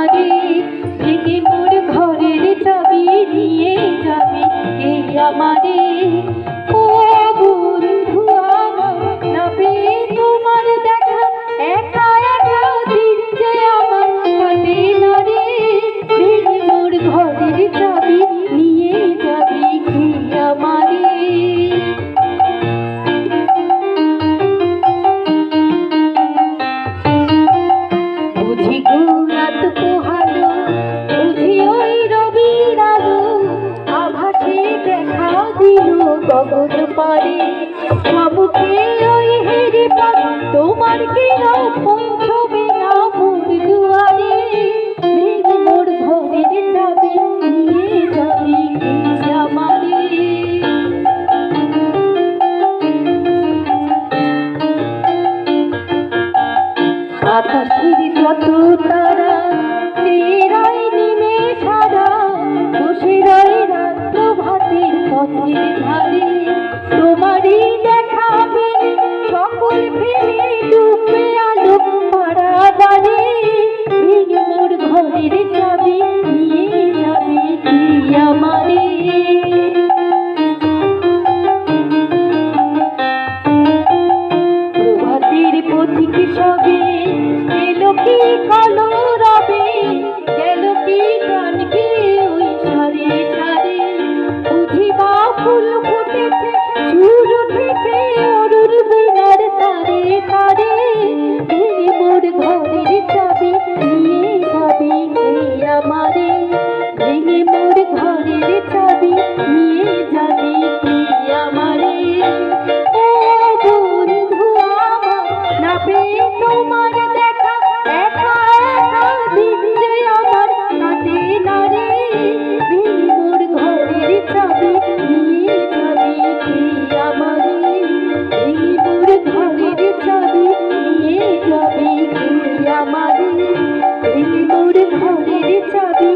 আমারে ভেঙে মোর ঘরের চাবি নিয়ে যাবি কে আমারে। ও বন্ধু আমার না পেয়ে তোমার দেখা একা একা দিন যে আমার কাটে না রে। ভেঙে মোর ঘরের চাবি নিয়ে যাবি কে আমারে। বুঝি রাত পোহালো বুঝি ওই রবির আলো আভাসে দেখা দিল গগন পারে। বাবুকে ওই হেরে পার তোমার কেনা পৌঁছবে না মোর দুয়ারে। ভেঙে মোর ঘরের চাবি নিয়ে যাবি কে আমারে। আকাশের যত তারা চেরাই নিমে সারা বসে রয় রাত্র ভাতের পথের ধারে। তোমারই দেখাবে সকল ফেলে ডুবে আলো পাড়া বাড়ি। ভেঙে মোর ঘরের চাবি নিয়ে যাবি কে আমারে। প্রভাতের পথিক সবে এলো কি কালো রবে গেল কি গান গে ওই সারে সারে। বুঝিবা ফুল ফুটেছে সুর উঠেছে অরুর বীণার তারে তারে। ভেঙে মোর ঘরের চাবি নিয়ে যাবি কে আমারে। ভেঙে মোর ঘরের চাবি নিয়ে যাবি কে আমারে। ও বন্ধু আমার না পেয়ে তোমার দেখা একা একা দিন যে আমার কাটে না রে। ভেঙে মোর ঘরের চাবি নিয়ে যাবি কে আমারে। ভেঙে মোর ঘরের চাবি নিয়ে যাবি কে আমারে। ভেঙে মোর ঘরের চাবি